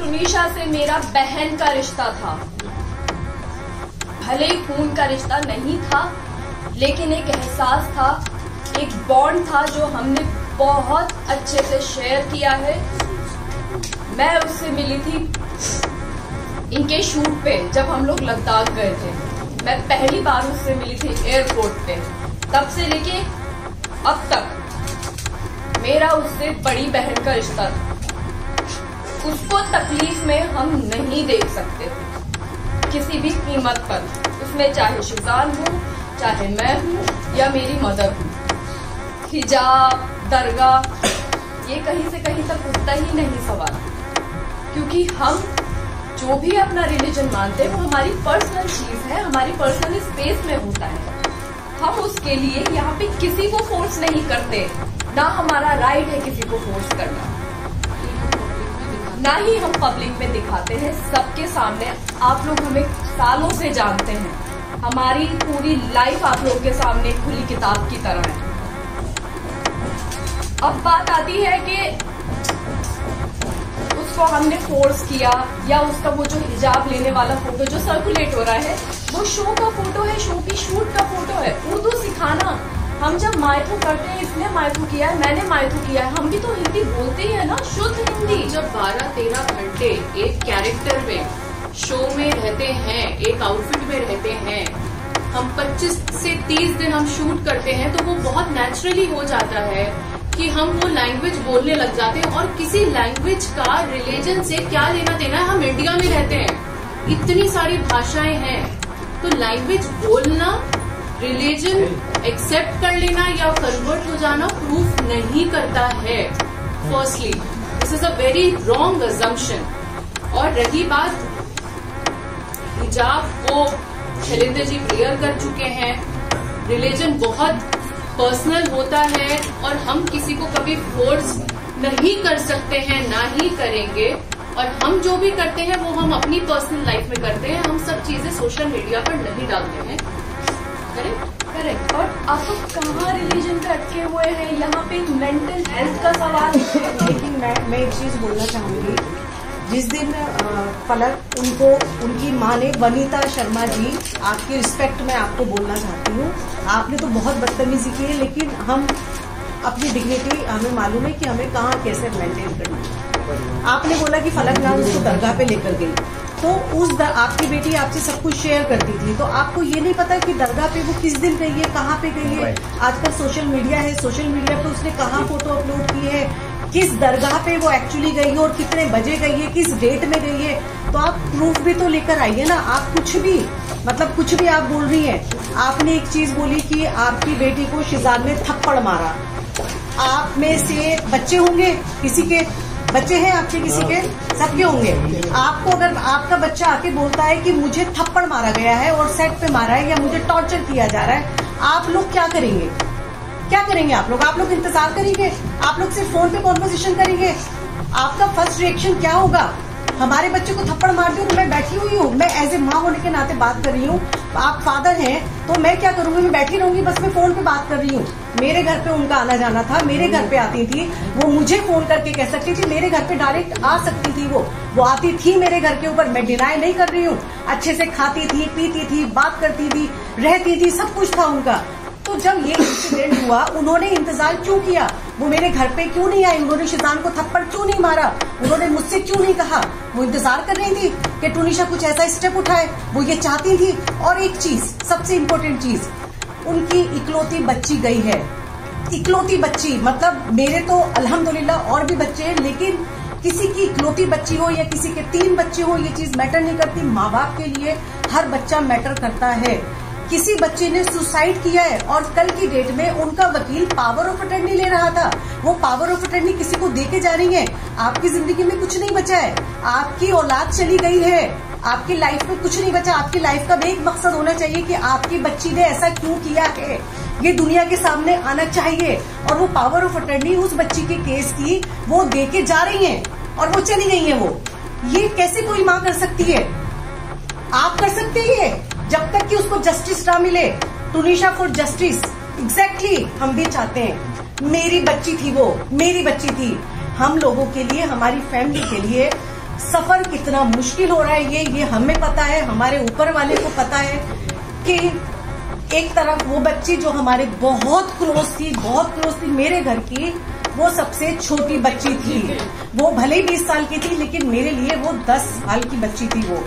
टुनीशा से मेरा बहन का रिश्ता था। भले ही खून का रिश्ता नहीं था, लेकिन एक एहसास था, एक बॉन्ड था जो हमने बहुत अच्छे से शेयर किया है। मैं उससे मिली थी इनके शूट पे, जब हम लोग लद्दाख गए थे। मैं पहली बार उससे मिली थी एयरपोर्ट पे। तब से लेके अब तक मेरा उससे बड़ी बहन का रिश्ता था। उसको तकलीफ में हम नहीं देख सकते थे किसी भी कीमत पर, उसमें चाहे शिजान हो, चाहे मैं हूँ या मेरी मदर हूँ। हिजाब, दरगाह, ये कहीं से कहीं तक उठता ही नहीं सवाल, क्योंकि हम जो भी अपना रिलीजन मानते हैं वो हमारी पर्सनल चीज है, हमारी पर्सनल स्पेस में होता है। हम उसके लिए यहाँ पे किसी को फोर्स नहीं करते, ना हमारा राइट है किसी को फोर्स करना, ना ही हम पब्लिक में दिखाते हैं सबके सामने। आप लोग हमें सालों से जानते हैं, हमारी पूरी लाइफ आप लोगों के सामने खुली किताब की तरह है। अब बात आती है कि उसको हमने फोर्स किया, या उसका वो जो हिजाब लेने वाला फोटो जो सर्कुलेट हो रहा है वो शो का फोटो है, शो की शूट का फोटो है। उर्दू सिखाना, हम जब मायथू करते हैं, इसने मायथू किया है, मैंने मायथू किया है, हम भी तो हिंदी बोलते ही है ना, शुद्ध हिंदी। जब 12-13 घंटे एक कैरेक्टर में शो में रहते हैं, एक आउटफिट में रहते हैं, हम 25 से 30 दिन हम शूट करते हैं, तो वो बहुत नेचुरली हो जाता है कि हम वो लैंग्वेज बोलने लग जाते हैं। और किसी लैंग्वेज का रिलीजन से क्या लेना देना है, हम इंडिया में रहते हैं, इतनी सारी भाषाएं हैं, तो लैंग्वेज बोलना, रिलीजन एक्सेप्ट कर लेना या कन्वर्ट हो जाना प्रूफ नहीं करता है। Firstly this is a very wrong assumption. और रही बात हिजाब, वो शैलेंद्र जी क्लियर कर चुके हैं, रिलीजन बहुत पर्सनल होता है और हम किसी को कभी फोर्स नहीं कर सकते हैं, ना ही करेंगे। और हम जो भी करते हैं वो हम अपनी पर्सनल लाइफ में करते हैं, हम सब चीजें सोशल मीडिया पर नहीं डालते हैं। करेक्ट। और आप कहाँ रिलीजन पे अटके हुए हैं, यहाँ पे मेंटल हेल्थ का सवाल है। लेकिन मैं एक चीज बोलना चाहूंगी, जिस दिन फलक उनको उनकी माँ ने, वनीता शर्मा जी, आपकी रिस्पेक्ट में आपको बोलना चाहती हूँ, आपने तो बहुत बदतमीजी की है, लेकिन हम अपनी डिग्निटी, हमें मालूम है कि हमें कहाँ कैसे मेंटेन करना है। आपने बोला कि फलक नाम उसको दरगाह पे लेकर गई, तो आपकी बेटी आपसे सब कुछ शेयर करती थी, तो आपको ये नहीं पता कि दरगाह पे वो किस दिन गई है, कहाँ पे गई है। आजकल सोशल मीडिया है, सोशल मीडिया पे उसने कहाँ फोटो अपलोड की है, किस दरगाह पे वो एक्चुअली गई है और कितने बजे गई है, किस डेट में गई है, तो आप प्रूफ भी तो लेकर आइए ना। आप कुछ भी, मतलब कुछ भी आप बोल रही हैं। आपने एक चीज बोली कि आपकी बेटी को शिजान ने थप्पड़ मारा। आप में से बच्चे होंगे, किसी के बच्चे हैं आपके, किसी के, सबके होंगे। आपको अगर आपका बच्चा आके बोलता है कि मुझे थप्पड़ मारा गया है और सेट पे मारा है, या मुझे टॉर्चर किया जा रहा है, आप लोग क्या करेंगे? क्या करेंगे आप लोग इंतजार करेंगे? आप लोग सिर्फ फोन पे कॉन्वर्सेशन करेंगे? आपका फर्स्ट रिएक्शन क्या होगा? हमारे बच्चे को थप्पड़ मार दिया तो मैं बैठी हुई हूँ, मैं एज ए माँ होने के नाते बात कर रही हूँ। आप फादर हैं तो मैं क्या करूंगी? मैं बैठी रहूंगी, बस मैं फोन पे बात कर रही हूँ। मेरे घर पे उनका आना जाना था, मेरे घर पे आती थी, वो मुझे फोन करके कह सकती थी, मेरे घर पे डायरेक्ट आ सकती थी, वो आती थी मेरे घर के ऊपर, मैं डिनाई नहीं कर रही हूँ। अच्छे से खाती थी, पीती थी, बात करती थी, रहती थी, सब कुछ था उनका। तो जब ये इंसिडेंट हुआ, उन्होंने इंतजार क्यों किया? वो मेरे घर पे क्यों नहीं आई? उन्होंने शिजान को थप्पड़ क्यों नहीं मारा? उन्होंने मुझसे क्यों नहीं कहा? वो इंतजार कर रही थी कि टुनीशा कुछ ऐसा स्टेप उठाए, वो ये चाहती थी। और एक चीज, सबसे इम्पोर्टेंट चीज, उनकी इकलौती बच्ची गई है। इकलौती बच्ची, मतलब मेरे तो अल्हम्दुलिल्लाह और भी बच्चे हैं, लेकिन किसी की इकलौती बच्ची हो या किसी के 3 बच्चे हो, ये चीज मैटर नहीं करती। माँ बाप के लिए हर बच्चा मैटर करता है। किसी बच्चे ने सुसाइड किया है और कल की डेट में उनका वकील पावर ऑफ अटर्नी ले रहा था, वो पावर ऑफ अटर्नी किसी को दे के जा रही है। आपकी जिंदगी में कुछ नहीं बचा है, आपकी औलाद चली गई है, आपकी लाइफ में कुछ नहीं बचा। आपकी लाइफ का भी एक मकसद होना चाहिए कि आपकी बच्ची ने ऐसा क्यों किया है, ये दुनिया के सामने आना चाहिए। और वो पावर ऑफ अटर्नी उस बच्ची के केस की वो दे के जा रही है और वो चली गई है। वो ये कैसे कोई माँ कर सकती है? आप कर सकते हैं जब तक कि उसको जस्टिस ना मिले। टुनीशा फॉर जस्टिस, एग्जैक्टली हम भी चाहते हैं। मेरी बच्ची थी, वो मेरी बच्ची थी। हम लोगों के लिए, हमारी फैमिली के लिए सफर कितना मुश्किल हो रहा है ये हमें पता है, हमारे ऊपर वाले को पता है कि एक तरफ वो बच्ची जो हमारे बहुत क्लोज थी मेरे घर की, वो सबसे छोटी बच्ची थी। वो भले ही 20 साल की थी, लेकिन मेरे लिए वो 10 साल की बच्ची थी। वो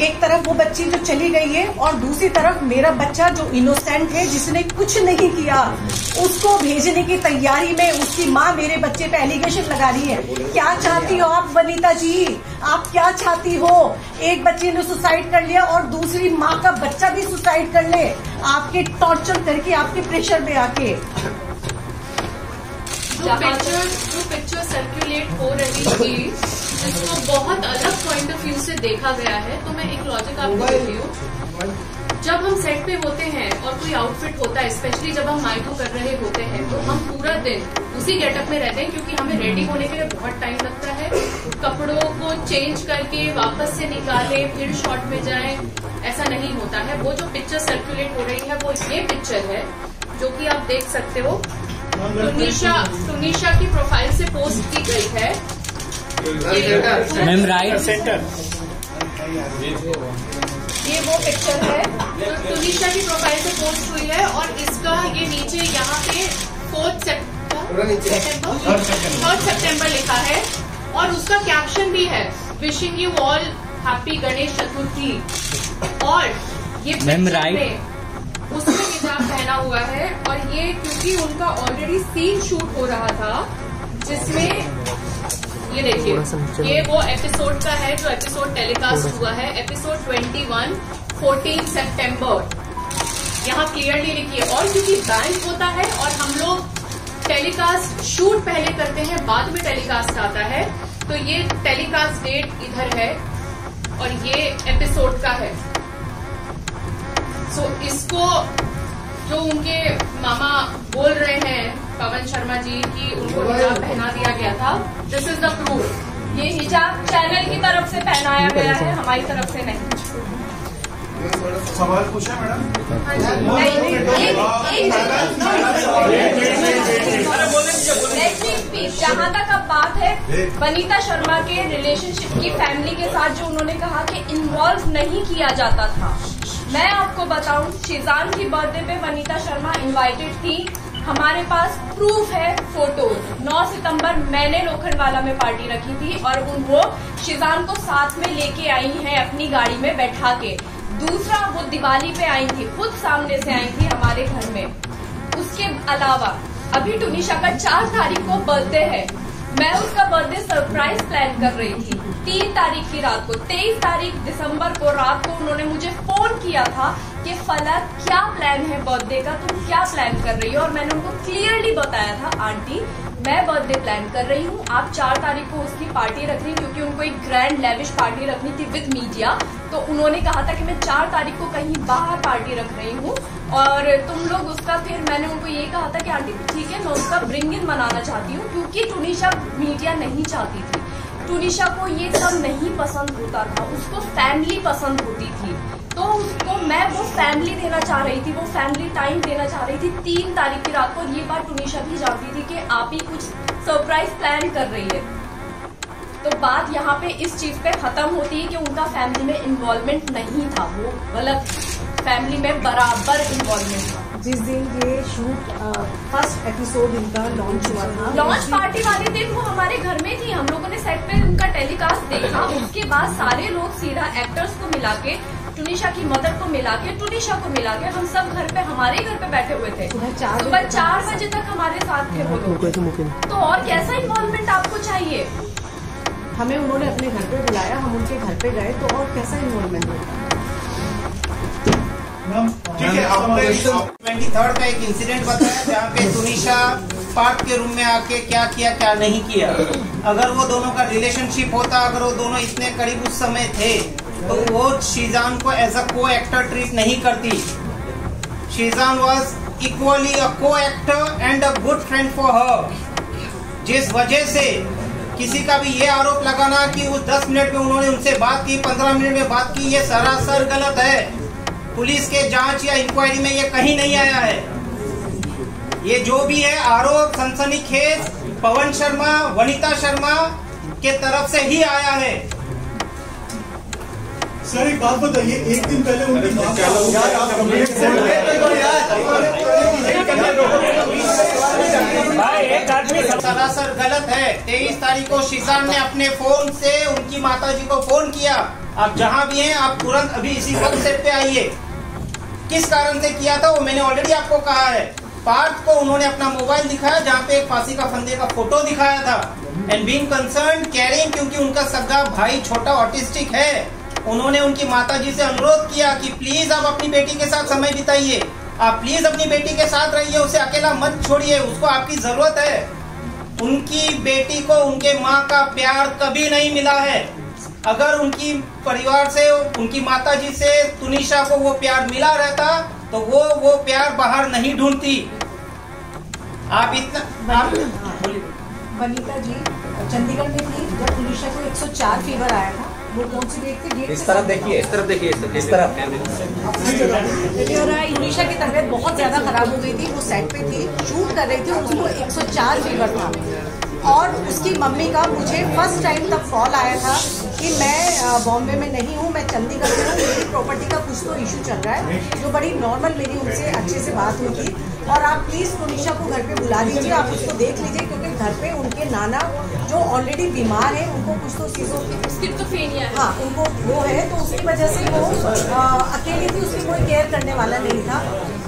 एक तरफ वो बच्ची जो चली गई है, और दूसरी तरफ मेरा बच्चा जो इनोसेंट है, जिसने कुछ नहीं किया, उसको भेजने की तैयारी में उसकी माँ मेरे बच्चे पे एलिगेशन लगा रही है। क्या चाहती हो आप वनीता जी? आप क्या चाहती हो? एक बच्चे ने सुसाइड कर लिया और दूसरी माँ का बच्चा भी सुसाइड कर ले, आपके टॉर्चर करके, आपके प्रेशर में आके। जो पिक्चर सर्कुलेट हो रही थी, जिसको बहुत अलग पॉइंट ऑफ व्यू से देखा गया है, तो मैं एक लॉजिक आपको देती हूँ। जब हम सेट पे होते हैं और कोई आउटफिट होता है, स्पेशली जब हम माइको कर रहे होते हैं, तो हम पूरा दिन उसी गेटअप में रहते हैं, क्योंकि हमें रेडी होने के लिए बहुत टाइम लगता है। कपड़ों को चेंज करके वापस से निकाले, फिर शॉट में जाए, ऐसा नहीं होता है। वो जो पिक्चर सर्कुलेट हो रही है, वो ये पिक्चर है जो कि आप देख सकते हो। टुनिशा की प्रोफाइल से पोस्ट की गई है। मैम राइट सेंटर, ये वो पिक्चर है जो टुनिशा की प्रोफाइल से पोस्ट हुई है, और इसका ये नीचे यहाँ पे 3 सितंबर लिखा है, और उसका कैप्शन भी है, wishing you all happy Ganesh Chaturthi. और ये पिक्चर में उसने हिजाब पहना हुआ है, और ये क्योंकि उनका ऑलरेडी सीन शूट हो रहा था, जिसमें ये देखिए, ये वो एपिसोड का है जो एपिसोड टेलीकास्ट हुआ है, एपिसोड 21 14 सितंबर, यहाँ क्लियरली लिखी है। और क्योंकि बैंक होता है और हम लोग टेलीकास्ट शूट पहले करते हैं, बाद में टेलीकास्ट आता है, तो ये टेलीकास्ट डेट इधर है और ये एपिसोड का है। सो इसको जो उनके मामा बोल रहे हैं पवन शर्मा जी की उनको हिजाब पहना दिया गया था, दिस इज द प्रूफ। ये हिजाब चैनल की तरफ से पहनाया गया है, हमारी तरफ से नहीं। सवाल पूछा मैडम? जहाँ तक अब बात है वनीता शर्मा के रिलेशनशिप की, फैमिली के साथ जो उन्होंने कहा कि इन्वॉल्व नहीं किया जाता था, मैं आपको बताऊं, शीजान की बर्थडे पे वनीता शर्मा इनवाइटेड थी। हमारे पास प्रूफ है, फोटोज। 9 सितंबर मैंने लोखंडवाला में पार्टी रखी थी और वो शीजान को साथ में लेके आई हैं अपनी गाड़ी में बैठा के। दूसरा, वो दिवाली पे आई थी, खुद सामने से आई थी हमारे घर में। उसके अलावा अभी टुनिशा का 4 तारीख को बर्थडे है, मैं उसका बर्थडे सरप्राइज प्लान कर रही थी 3 तारीख की रात को। 23 तारीख दिसंबर को रात को उन्होंने मुझे फोन किया था कि फलक क्या प्लान है बर्थडे का, तुम क्या प्लान कर रही हो? और मैंने उनको क्लियरली बताया था, आंटी मैं बर्थडे प्लान कर रही हूँ, आप 4 तारीख को उसकी पार्टी रख रही, क्योंकि उनको एक ग्रैंड लेविश पार्टी रखनी थी विद मीडिया। तो उन्होंने कहा था कि मैं 4 तारीख को कहीं बाहर पार्टी रख रही हूँ और तुम लोग उसका, फिर मैंने उनको ये कहा था कि आंटी ठीक है, मैं उसका ब्रिंग इन मनाना चाहती हूँ, क्योंकि टुनिशा मीडिया नहीं चाहती थी। टुनिशा को ये सब नहीं पसंद होता था, उसको फैमिली पसंद होती थी, तो उसको मैं वो फैमिली देना चाह रही थी, वो फैमिली टाइम देना चाह रही थी 3 तारीख की रात को। और ये बात टुनिशा भी जानती थी कि आप ही कुछ सरप्राइज प्लान कर रही है। तो बात यहाँ पे इस चीज पे खत्म होती है कि उनका फैमिली में इन्वॉल्वमेंट नहीं था, वो गलत, फैमिली में बराबर इन्वॉल्वमेंट था। जिस दिन ये शूट फर्स्ट एपिसोड इनका लॉन्च हुआ था, लॉन्च पार्टी वाले दिन वो हमारे घर में थी, हम लोगों ने सेट पे उनका टेलीकास्ट देखा। उसके बाद सारे लोग सीधा एक्टर्स को मिला के, टुनिशा की मदर को मिला के, टुनिशा को मिला के, हम सब घर पे, हमारे घर पे बैठे हुए थे। सुबह 4 बजे तक हमारे साथ थे वो लोग। तो और कैसा इन्वॉल्वमेंट आपको चाहिए? हमें उन्होंने अपने घर पे बुलाया, हम उनके घर पे गए, तो और कैसा इन्वॉल्वमेंट होता? ठीक है, आपने 23rd का एक इंसिडेंट बताया जहाँ पे टुनिशा पार्थ के रूम में आके क्या किया क्या नहीं किया। अगर वो दोनों का रिलेशनशिप होता, अगर वो दोनों इतने करीब उस समय थे, तो वो शीजान को एज अ को एक्टर ट्रीट नहीं करती। शीजान वॉज इक्वली अ को actor and a good friend for her. जिस वजह से किसी का भी ये आरोप लगाना कि उस 10 मिनट में उन्होंने उनसे बात की, 15 मिनट में बात की, ये सरासर गलत है। पुलिस के जांच या इंक्वायरी में ये कहीं नहीं आया है। ये जो भी है आरोप सनसनीखेज, पवन शर्मा, वनीता शर्मा के तरफ से ही आया है। सर एक बात बताइए, एक दिन पहले उनकी मां सरासर गलत है। 23 तारीख को शिजान ने अपने फोन से उनकी माताजी को फोन किया, आप जहां भी हैं आप तुरंत अभी इसी वक्त सेट पे आइए। किस कारण से किया था वो मैंने ऑलरेडी आपको कहा है। पार्थ को उन्होंने अपना मोबाइल दिखाया जहां पे एक फांसी का फंदे का फोटो दिखाया था। एंड बीइंग कंसर्न केयरिंग, क्योंकि उनका सगा भाई छोटा ऑटिस्टिक है, उन्होंने उनकी माताजी से अनुरोध किया कि प्लीज आप अपनी बेटी के साथ समय बिताइए, आप प्लीज अपनी बेटी के साथ रहिए, उसे अकेला मत छोड़िए, उसको आपकी जरूरत है। उनकी बेटी को उनके माँ का प्यार कभी नहीं मिला है। अगर उनकी परिवार से, उनकी माताजी से तुनिशा को वो प्यार मिला रहता तो वो प्यार बाहर नहीं ढूंढती। आप इतना वनीता जी चंडीगढ़ में थी जब तुनिशा को 104 फीवर आया था। वो कौन सी डेट थी? इस तरफ देखिए, इस तरफ देखिए, इस तरफ। तुनिशा की तबीयत बहुत ज्यादा खराब हो गई थी, वो सेट पे थी, शूट कर रही थी, उसको 104 फीवर था। और उसकी मम्मी का मुझे फर्स्ट टाइम तब कॉल आया था कि मैं बॉम्बे में नहीं हूँ, मैं चंडीगढ़ में हूँ, मेरी प्रॉपर्टी का कुछ तो इशू चल रहा है, जो बड़ी नॉर्मल मेरी उनसे अच्छे से बात हुई थी। और आप प्लीज तुनिशा को घर पे बुला लीजिए, आप उसको देख लीजिए, क्योंकि घर पे उनके नाना जो ऑलरेडी बीमार है, उनको कुछ तो चीजों की स्किज़ोफ्रेनिया है। हाँ, उनको वो है, तो उसकी वजह से वो अकेली थी, उसकी कोई केयर करने वाला नहीं था।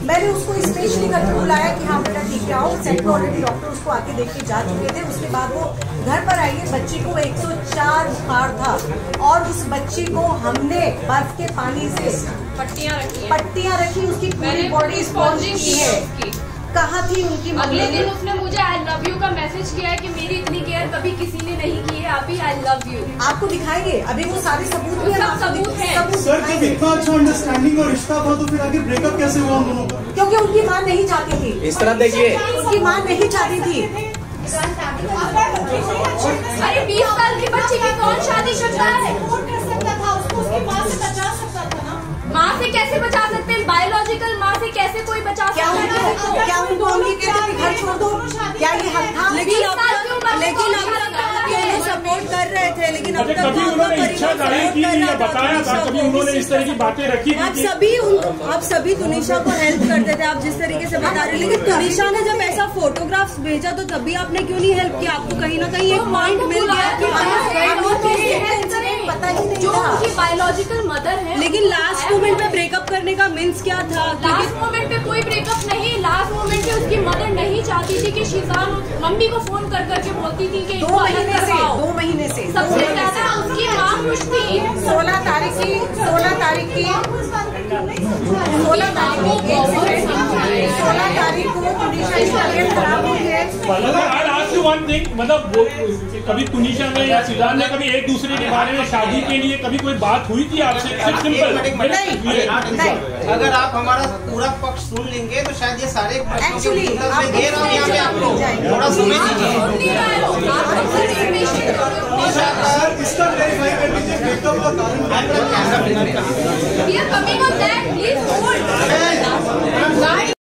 मैंने उसको स्पेशली घर पे बुलाया कि हाँ बेटा ठीक है आओ। सेट पे ऑलरेडी डॉक्टर उसको आके देख के जा चुके थे। उसके बाद वो घर पर आई है, बच्ची को 104 बुखार था और उस बच्ची को हमने बर्फ के पानी से पट्टियां रखी, उसकी पूरी बॉडी स्पॉन्जिंग की है। कहाँ थी उनकी अगले दिन उसने मुझे आई लव यू का मैसेज किया है कि मेरी इतनी केयर कभी किसी ने नहीं की है, अभी आई लव यू। आपको दिखाएंगे, अभी वो सारे सबूत भी हैं, सबूत हैं। सर जब इतना अच्छा अंडरस्टैंडिंग और रिश्ता था तो फिर आगे ब्रेकअप कैसे हुआ उन दोनों का? क्योंकि उनकी माँ नहीं चाहती थी। इस तरफ देखिए, उनकी माँ नहीं चाहती थी। अरे 20 साल की बच्ची की कौन शादी करता है? माँ से कैसे बचा सकते हैं? बायोलॉजिकल माँ से कैसे कोई बचा सकता है? क्या उनको हम ये कहते थे घर छोड़ दो? क्या ये हक था? लेकिन अब तक सपोर्ट कर रहे थे, लेकिन अब तक कभी उन्होंने इच्छा जाहिर की या बताया था, कभी उन्होंने इस तरह की बातें रखी थी? आप सभी तुनिशा को हेल्प करते थे, आप जिस तरीके से बता रहे, लेकिन तुनिशा ने जब ऐसा फोटोग्राफ्स भेजा तो तभी आपने क्यों नहीं हेल्प किया? आपको कहीं ना कहीं एक पॉइंट मिल गया कि पता ही नहीं जो था। उनकी बायोलॉजिकल मदर है। लेकिन लास्ट मोमेंट पे ब्रेकअप करने का मीन्स क्या था? लास्ट मोमेंट पे कोई ब्रेकअप नहीं, लास्ट मोमेंट पे उसकी मदर नहीं चाहती थी कि शिजान मम्मी को फोन कर करके बोलती थी कि 2 महीने से सबसे ज्यादा उसकी माँ खुश थी। 16 तारीख की को तुनिशा की तबीयत खराब हुई है। मतलब कभी तुनिशा ने या शिजान ने कभी एक दूसरे के बारे में शादी के लिए कभी कोई बात हुई थी आपसे? नहीं। अगर आप हमारा पूरा पक्ष सुन लेंगे तो शायद ये सारे Actually, मैं दे रहा हूँ यहाँ पे आपको थोड़ा समय दीजिए। इसका क्लैरिफाई कर दीजिए ब्रेकअप का कारण।